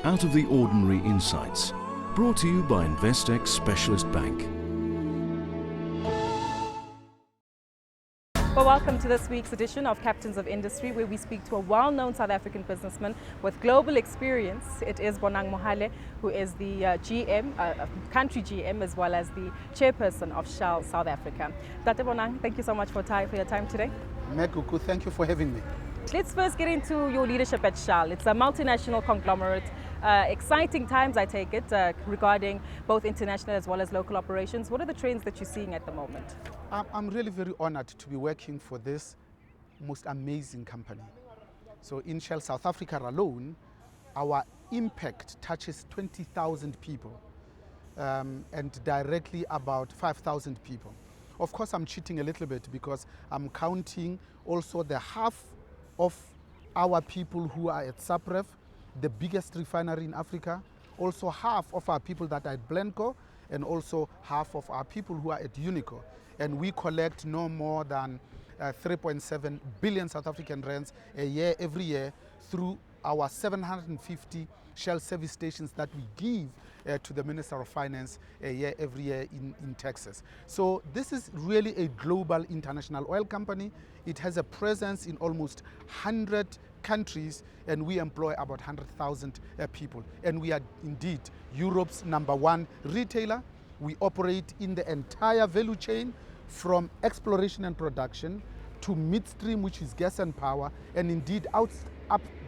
out of the ordinary insights. Brought to you by Investec Specialist Bank. Well, welcome to this week's edition of Captains of Industry, where we speak to a well-known South African businessman with global experience. It is Bonang Mohale, who is the country GM, as well as the chairperson of Shell South Africa. Dr. Bonang, thank you so much for your time today. Gugu, thank you for having me. Let's first get into your leadership at Shell. It's a multinational conglomerate. Exciting times, I take it, regarding both international as well as local operations. What are the trends that you're seeing at the moment? I'm really very honored to be working for this most amazing company. So in Shell South Africa alone, our impact touches 20,000 people and directly about 5,000 people. Of course, I'm cheating a little bit because I'm counting also the half of our people who are at Sapref, the biggest refinery in Africa, also half of our people that are at Blenco, and also half of our people who are at Unico. And we collect no more than 3.7 billion South African rands a year, every year, through our 750 Shell service stations that we give to the Minister of Finance a year, every year in Texas. So this is really a global international oil company. It has a presence in almost 100 countries, and we employ about 100,000 people. And we are indeed Europe's #1 retailer. We operate in the entire value chain, from exploration and production to midstream, which is gas and power, and indeed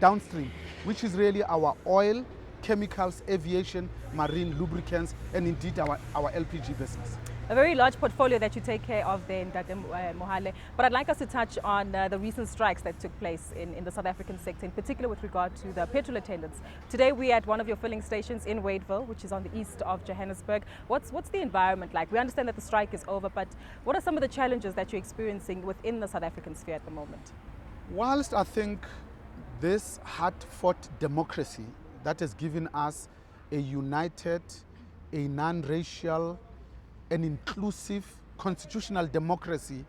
downstream, which is really our oil, chemicals, aviation, marine lubricants, and indeed our LPG business. A very large portfolio that you take care of there, Dr. Mohale. But I'd like us to touch on the recent strikes that took place in the South African sector, in particular with regard to the petrol attendants. Today we're at one of your filling stations in Wadeville, which is on the east of Johannesburg. What's the environment like? We understand that the strike is over, but what are some of the challenges that you're experiencing within the South African sphere at the moment? Whilst I think this hard-fought democracy that has given us a united, a non-racial, an inclusive constitutional democracy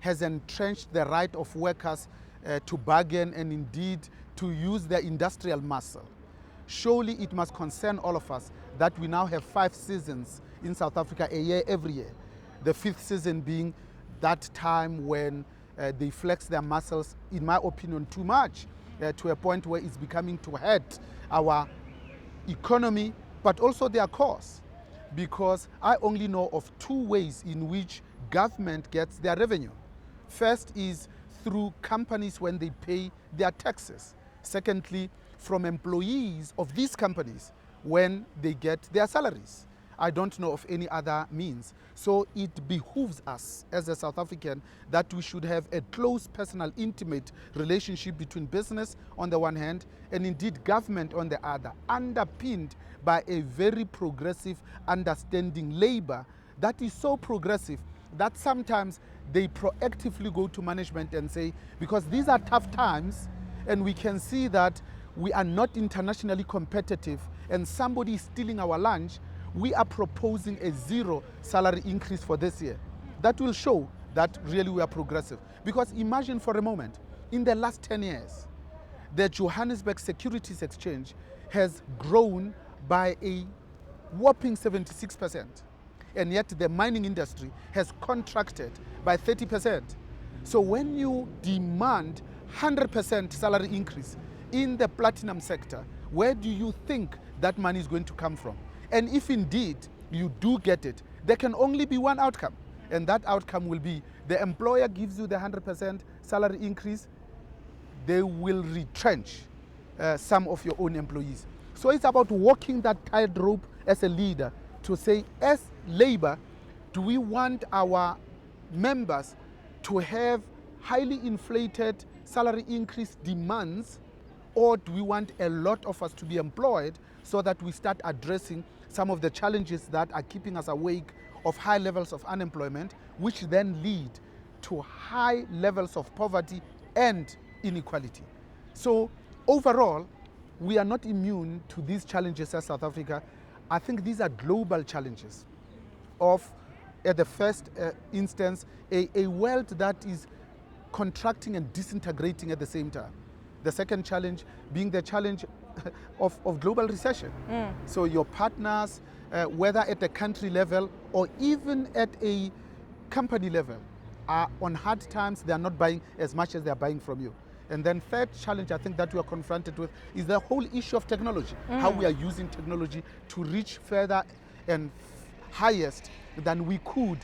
has entrenched the right of workers to bargain and indeed to use their industrial muscle. Surely it must concern all of us that we now have 5 seasons in South Africa a year, every year. The 5th season being that time when they flex their muscles, in my opinion, too much, to a point where it's becoming to hurt our economy, but also their cause. Because I only know of 2 ways in which government gets their revenue. First is through companies when they pay their taxes. Secondly, from employees of these companies when they get their salaries. I don't know of any other means. So it behooves us as a South African that we should have a close, personal, intimate relationship between business on the one hand and indeed government on the other, underpinned by a very progressive understanding labor that is so progressive that sometimes they proactively go to management and say, because these are tough times and we can see that we are not internationally competitive and somebody is stealing our lunch, we are proposing a 0 salary increase for this year. That will show that really we are progressive. Because imagine for a moment, in the last 10 years, the Johannesburg Securities Exchange has grown by a whopping 76%. And yet the mining industry has contracted by 30%. So when you demand 100% salary increase in the platinum sector, where do you think that money is going to come from? And if indeed you do get it, there can only be one outcome. And that outcome will be the employer gives you the 100% salary increase, they will retrench some of your own employees. So it's about walking that tightrope as a leader to say, as labor, do we want our members to have highly inflated salary increase demands, or do we want a lot of us to be employed so that we start addressing some of the challenges that are keeping us awake of high levels of unemployment, which then lead to high levels of poverty and inequality. So overall, we are not immune to these challenges as South Africa. I think these are global challenges of, at the first instance, a world that is contracting and disintegrating at the same time. The second challenge being the challenge of global recession. So your partners, whether at the country level or even at a company level, are on hard times. They are not buying as much as they are buying from you. And then third challenge I think that we are confronted with is the whole issue of technology, how we are using technology to reach further and highest than we could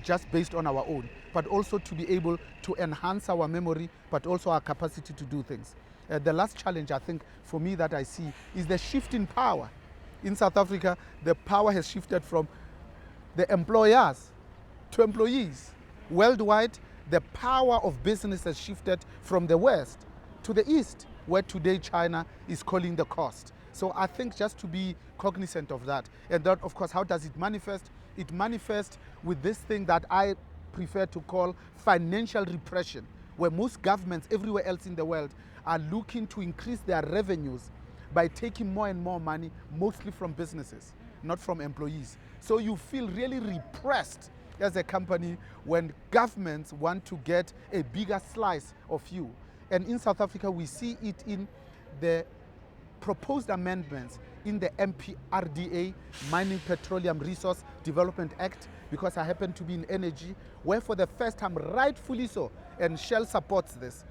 just based on our own, but also to be able to enhance our memory, but also our capacity to do things. The last challenge I think for me that I see is the shift in power. In South Africa, the power has shifted from the employers to employees. Worldwide, the power of business has shifted from the West to the East, where today China is calling the cost. So I think just to be cognizant of that. And that, of course, how does it manifest? It manifests with this thing that I prefer to call financial repression, where most governments everywhere else in the world are looking to increase their revenues by taking more and more money, mostly from businesses, not from employees. So you feel really repressed as a company when governments want to get a bigger slice of you. And in South Africa, we see it in the proposed amendments in the MPRDA, Mining Petroleum Resource Development Act, because I happen to be in energy, where for the first time, rightfully so, and Shell supports this,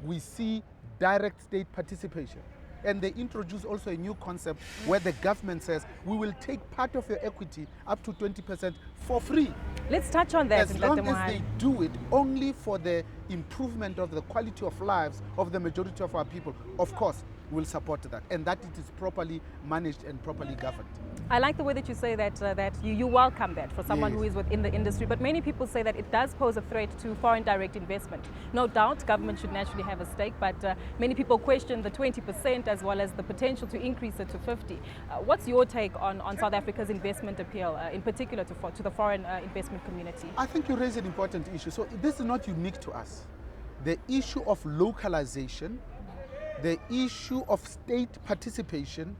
we see direct state participation. And they introduce also a new concept where the government says, we will take part of your equity up to 20% for free. Let's touch on that. As long as they do it only for the improvement of the quality of lives of the majority of our people, of course, we'll support that, and that it is properly managed and properly governed. I like the way that you say that that you welcome that for someone who is within the industry, but many people say that it does pose a threat to foreign direct investment. No doubt government should naturally have a stake, but many people question the 20% as well as the potential to increase it to 50. What's your take on South Africa's investment appeal, in particular to the foreign investment community? I think you raise an important issue. So this is not unique to us. The issue of localization, the issue of state participation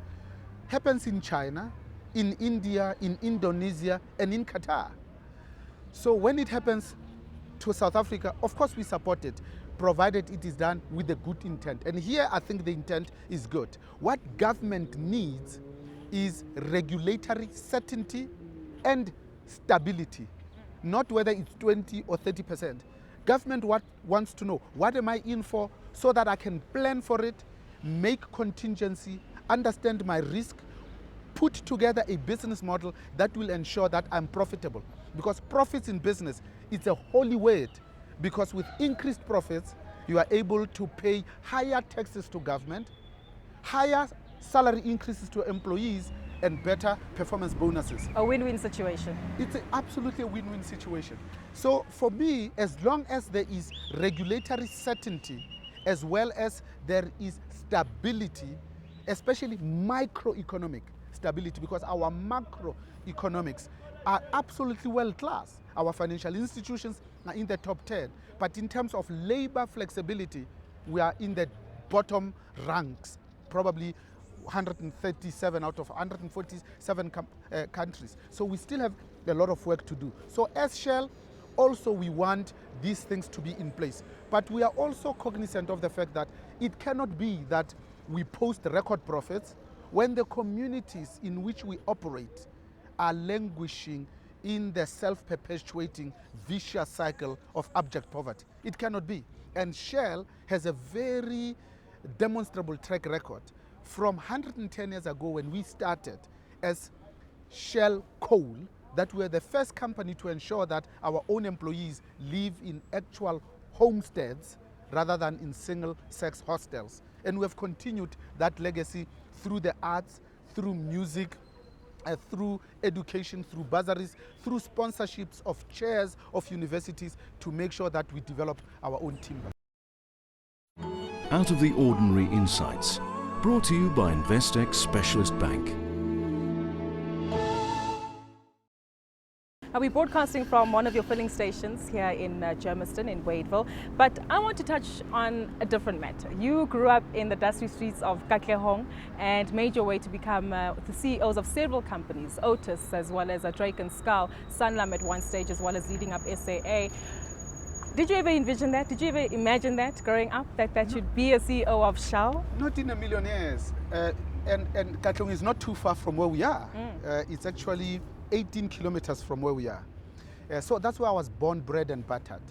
happens in China, in India, in Indonesia, and in Qatar. So when it happens to South Africa, of course we support it, provided it is done with a good intent. And here I think the intent is good. What government needs is regulatory certainty and stability, not whether it's 20 or 30%. Government wants to know, what am I in for, so that I can plan for it, make contingency, understand my risk, put together a business model that will ensure that I'm profitable. Because profits in business, it's a holy word. Because with increased profits, you are able to pay higher taxes to government, higher salary increases to employees, and better performance bonuses. A win-win situation. It's absolutely a win-win situation. So for me, as long as there is regulatory certainty, as well as there is stability, especially microeconomic stability, because our macroeconomics are absolutely world-class. Our financial institutions are in the top 10. But in terms of labor flexibility, we are in the bottom ranks, probably 137 out of 147 countries. So we still have a lot of work to do. So as Shell, also we want these things to be in place. But we are also cognizant of the fact that it cannot be that we post record profits when the communities in which we operate are languishing in the self-perpetuating vicious cycle of abject poverty. It cannot be. And Shell has a very demonstrable track record. From 110 years ago when we started as Shell Coal, that we were the first company to ensure that our own employees live in actual homesteads rather than in single-sex hostels. And we have continued that legacy through the arts, through music, through education, through bursaries, through sponsorships of chairs of universities to make sure that we develop our own timber. Out of the ordinary insights, brought to you by Investec Specialist Bank. We're broadcasting from one of your filling stations here in Germiston in Wadeville, but I want to touch on a different matter. You grew up in the dusty streets of Katlehong and made your way to become the CEOs of several companies, Otis as well as Drake and Skull, Sanlam at one stage as well as leading up SAA. Did you ever envision that? Did you ever imagine that growing up, that you'd be a CEO of Shell? Not in a million years. And Katlehong is not too far from where we are. It's actually 18 kilometers from where we are. So that's where I was born, bred and battered.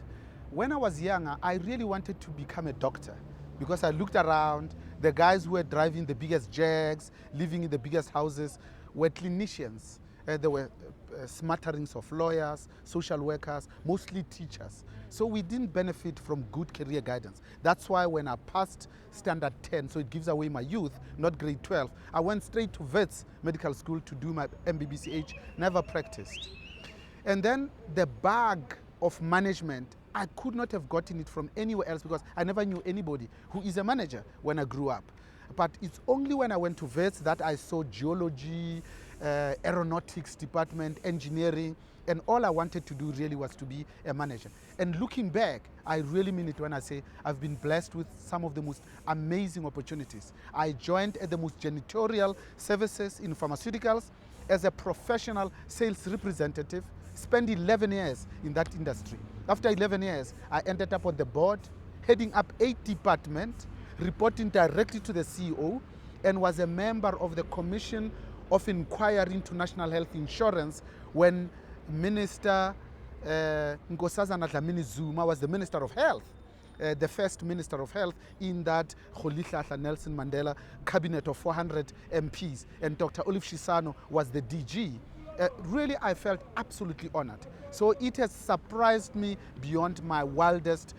When I was younger, I really wanted to become a doctor because I looked around. The guys who were driving the biggest jags, living in the biggest houses, were clinicians. There were smatterings of lawyers, social workers, mostly teachers. So we didn't benefit from good career guidance. That's why when I passed standard 10, so it gives away my youth, not grade 12, I went straight to Vets Medical School to do my MBBCH, never practiced. And then the bag of management, I could not have gotten it from anywhere else because I never knew anybody who is a manager when I grew up. But it's only when I went to Vets that I saw geology, aeronautics department, engineering, and all I wanted to do really was to be a manager. And looking back, I really mean it when I say I've been blessed with some of the most amazing opportunities. I joined at the most janitorial services in pharmaceuticals as a professional sales representative, spent 11 years in that industry. After 11 years, I ended up on the board, heading up 8 departments, reporting directly to the CEO, and was a member of the Commission of Inquiry into National Health Insurance when Minister Nkosazana Dlamini Zuma was the Minister of Health, the first Minister of Health in that Rolihlahla Nelson Mandela cabinet of 400 MPs, and Dr. Olive Shisano was the DG. Really, I felt absolutely honored. So it has surprised me beyond my wildest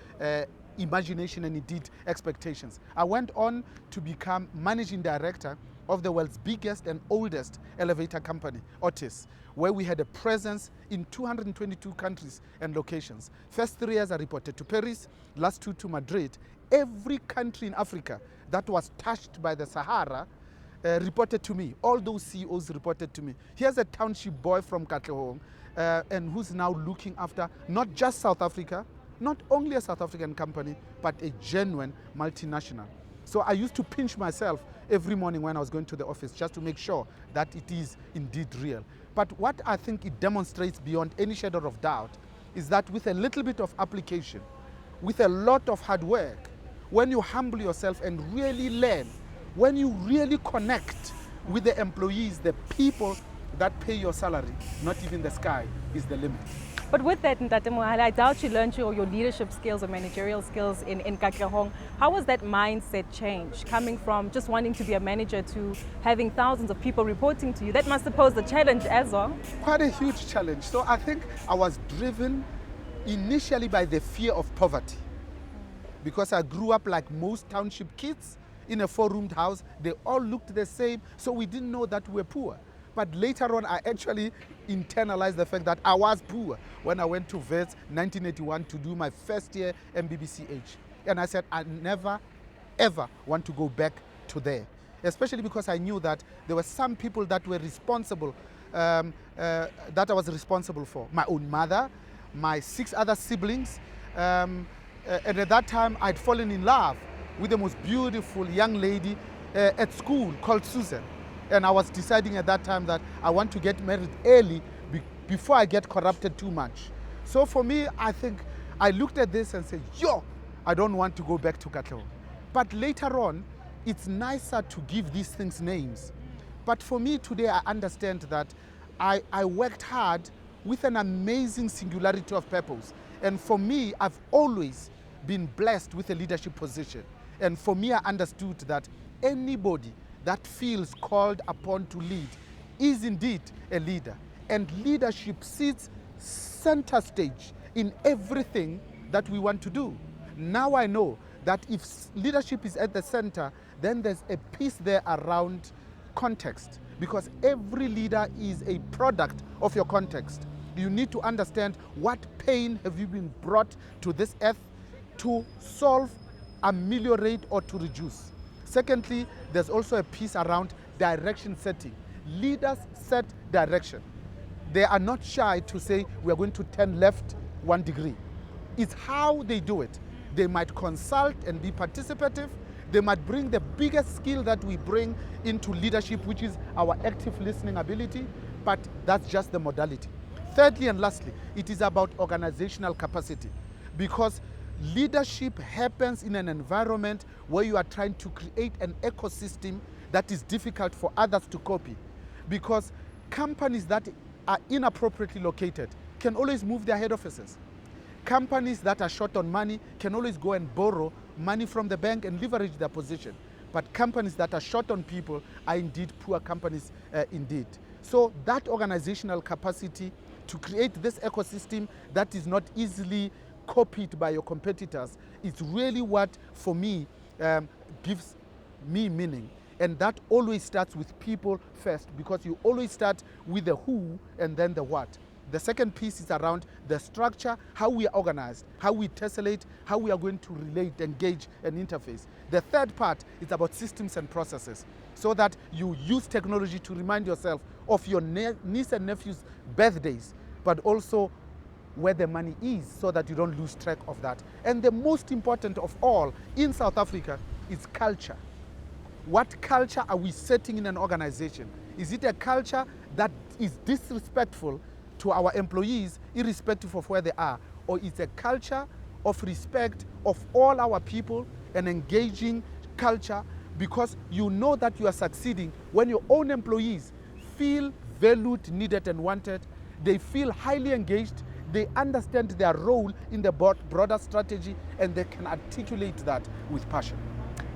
imagination and indeed expectations. I went on to become managing director of the world's biggest and oldest elevator company, Otis, where we had a presence in 222 countries and locations. First 3 years I reported to Paris, last 2 to Madrid. Every country in Africa that was touched by the Sahara reported to me. All those CEOs reported to me. Here's a township boy from Katlehong and who's now looking after not just South Africa, not only a South African company, but a genuine multinational. So I used to pinch myself every morning when I was going to the office just to make sure that it is indeed real. But what I think it demonstrates beyond any shadow of doubt is that with a little bit of application, with a lot of hard work, when you humble yourself and really learn, when you really connect with the employees, the people that pay your salary, not even the sky is the limit. But with that, Ntate Mohale, I doubt you learned your leadership skills or managerial skills in Katlehong. How was that mindset change, coming from just wanting to be a manager to having thousands of people reporting to you? That must have posed a challenge as well. Quite a huge challenge. So I think I was driven initially by the fear of poverty. Because I grew up like most township kids in a 4-roomed house. They all looked the same, so we didn't know that we were poor. But later on, I actually internalized the fact that I was poor when I went to Vets 1981 to do my first year MBBCH. And I said, I never, ever want to go back to there. Especially because I knew that there were some people that were responsible, that I was responsible for. My own mother, my 6 other siblings. And at that time, I'd fallen in love with the most beautiful young lady at school called Susan. And I was deciding at that time that I want to get married early before I get corrupted too much. So for me, I think I looked at this and said, yo, I don't want to go back to Katlehong. But later on, it's nicer to give these things names. But for me today, I understand that I worked hard with an amazing singularity of purpose. And for me, I've always been blessed with a leadership position. And for me, I understood that anybody that feels called upon to lead is indeed a leader. And leadership sits center stage in everything that we want to do. Now I know that if leadership is at the center, then there's a piece there around context, because every leader is a product of your context. You need to understand what pain have you been brought to this earth to solve, ameliorate, or to reduce. Secondly, there's also a piece around direction setting. Leaders set direction. They are not shy to say, we are going to turn left 1 degree. It's how they do it. They might consult and be participative. They might bring the biggest skill that we bring into leadership, which is our active listening ability, but that's just the modality. Thirdly and lastly, it is about organizational capacity. because leadership happens in an environment where you are trying to create an ecosystem that is difficult for others to copy. Because companies that are inappropriately located can always move their head offices. Companies that are short on money can always go and borrow money from the bank and leverage their position. But companies that are short on people are indeed poor companies indeed. So that organizational capacity to create this ecosystem that is not easily copied by your competitors is really what, for me, gives me meaning. And that always starts with people first, because you always start with the who and then the what. The second piece is around the structure, how we are organized, how we tessellate, how we are going to relate, engage, and interface. The third part is about systems and processes, so that you use technology to remind yourself of your niece and nephew's birthdays, but also where the money is, so that you don't lose track of that. And the most important of all in South Africa is culture. What culture are we setting in an organization? Is it a culture that is disrespectful to our employees, irrespective of where they are? Or it's a culture of respect of all our people, an engaging culture, because you know that you are succeeding when your own employees feel valued, needed, and wanted. They feel highly engaged. They understand their role in the broader strategy, and they can articulate that with passion.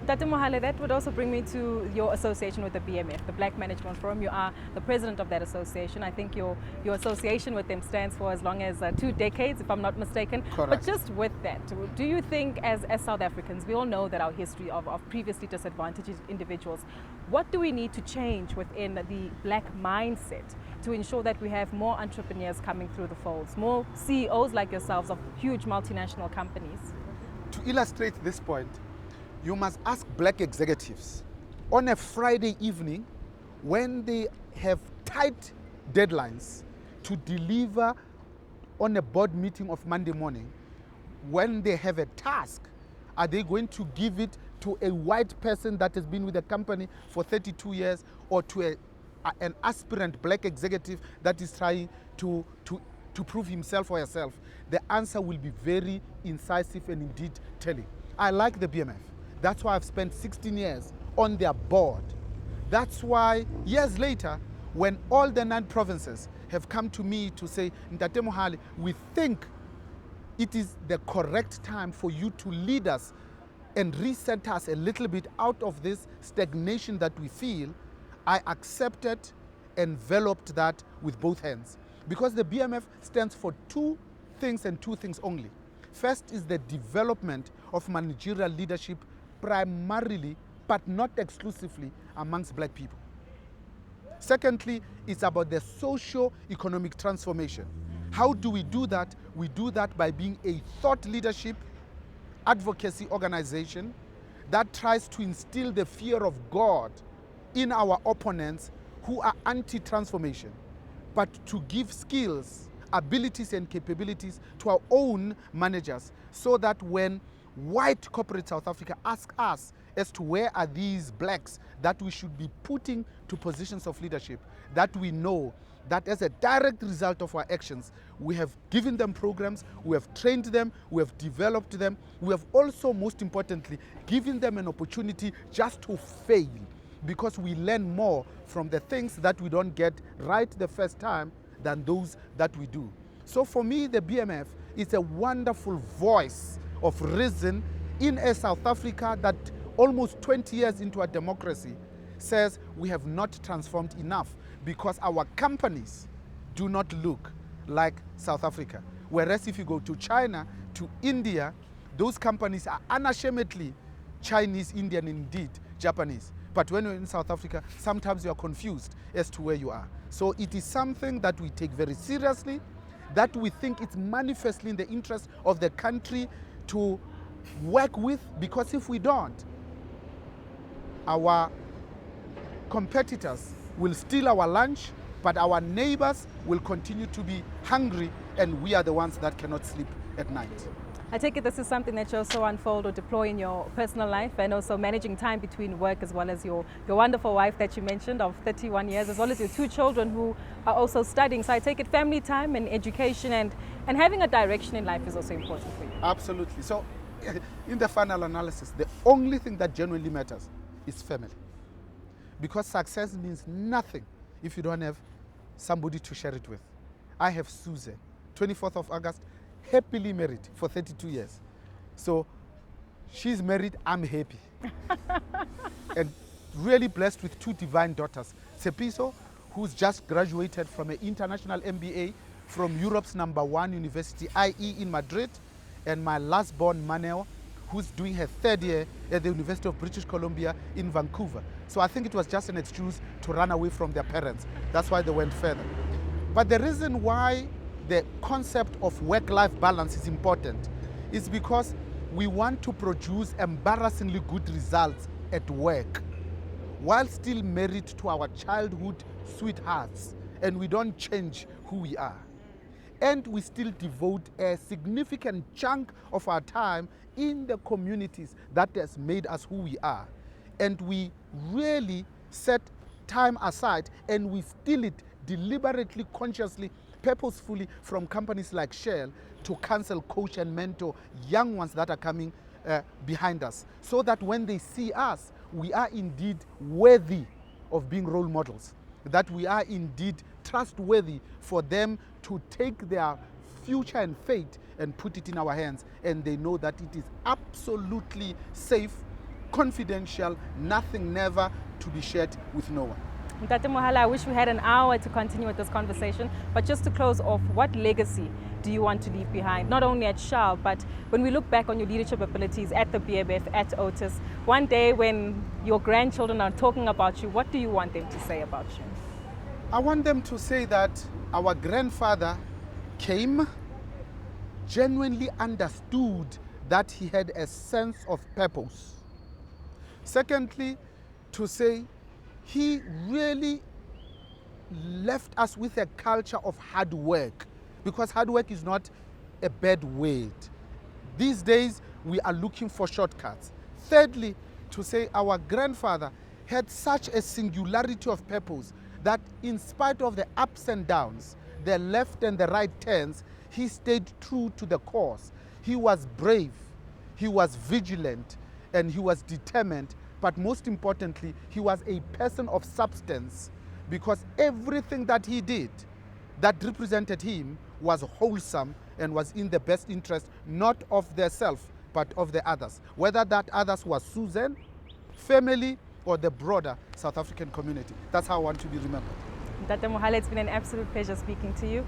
Dr. Mohale, that would also bring me to your association with the BMF, the Black Management Forum. You are the president of that association. I think your association with them stands for as long as 2 decades, if I'm not mistaken. Correct. But just with that, do you think as South Africans, we all know that our history of previously disadvantaged individuals, what do we need to change within the black mindset to ensure that we have more entrepreneurs coming through the folds, more CEOs like yourselves of huge multinational companies? To illustrate this point, you must ask black executives on a Friday evening, when they have tight deadlines to deliver on a board meeting of Monday morning, when they have a task, are they going to give it to a white person that has been with the company for 32 years, or to an aspirant black executive that is trying to prove himself or herself? The answer will be very incisive and indeed telling. I like the BMF. That's why I've spent 16 years on their board. That's why years later, when all the 9 provinces have come to me to say, Ntate Mohale, we think it is the correct time for you to lead us and reset us a little bit out of this stagnation that we feel, I accepted, enveloped that with both hands. Because the BMF stands for 2 things and 2 things only. First is the development of managerial leadership, primarily, but not exclusively, amongst black people. Secondly, it's about the socio-economic transformation. How do we do that? We do that by being a thought leadership advocacy organization that tries to instill the fear of God in our opponents who are anti-transformation, but to give skills, abilities, and capabilities to our own managers, so that when white corporate South Africa ask us as to where are these blacks that we should be putting to positions of leadership, that we know that as a direct result of our actions, we have given them programs, we have trained them, we have developed them, we have also, most importantly, given them an opportunity just to fail, because we learn more from the things that we don't get right the first time than those that we do. So for me, the BMF is a wonderful voice of reason in a South Africa that almost 20 years into our democracy says we have not transformed enough, because our companies do not look like South Africa. Whereas if you go to China, to India, those companies are unashamedly Chinese, Indian, indeed Japanese. But when you're in South Africa, sometimes you are confused as to where you are. So it is something that we take very seriously, that we think it's manifestly in the interest of the country to work with, because if we don't, our competitors will steal our lunch, but our neighbors will continue to be hungry, and we are the ones that cannot sleep at night. I take it this is something that you also unfold or deploy in your personal life, and also managing time between work as well as your wonderful wife that you mentioned of 31 years, as well as your 2 children who are also studying. So I take it family time and education and having a direction in life is also important for you. Absolutely. So, in the final analysis, the only thing that genuinely matters is family. Because success means nothing if you don't have somebody to share it with. I have Suze, 24th of August, happily married for 32 years. So she's married, I'm happy. And really blessed with two divine daughters. Sepiso, who's just graduated from an international MBA from Europe's #1 university, i.e. in Madrid, and my last born Maneo, who's doing her 3rd year at the University of British Columbia in Vancouver. So I think it was just an excuse to run away from their parents. That's why they went further. But the reason why the concept of work-life balance is important is because we want to produce embarrassingly good results at work while still married to our childhood sweethearts, and we don't change who we are. And we still devote a significant chunk of our time in the communities that has made us who we are. And we really set time aside and we steal it deliberately, consciously, purposefully from companies like Shell to counsel, coach and mentor young ones that are coming behind us, so that when they see us, we are indeed worthy of being role models, that we are indeed trustworthy for them to take their future and fate and put it in our hands, and they know that it is absolutely safe, confidential, nothing never to be shared with no one. Bonang Mohale, I wish we had an hour to continue with this conversation, but just to close off, what legacy do you want to leave behind, not only at Shell, but when we look back on your leadership abilities at the BMF, at Otis, one day when your grandchildren are talking about you, what do you want them to say about you? I want them to say that our grandfather came, genuinely understood that he had a sense of purpose. Secondly, to say he really left us with a culture of hard work, because hard work is not a bad word. These days, we are looking for shortcuts. Thirdly, to say our grandfather had such a singularity of purpose that in spite of the ups and downs, the left and the right turns, he stayed true to the cause. He was brave, he was vigilant, and he was determined. But most importantly, he was a person of substance, because everything that he did that represented him was wholesome and was in the best interest, not of their self, but of the others. Whether that others was Susan, family, or the broader South African community. That's how I want to be remembered. Bonang Mohale, it's been an absolute pleasure speaking to you.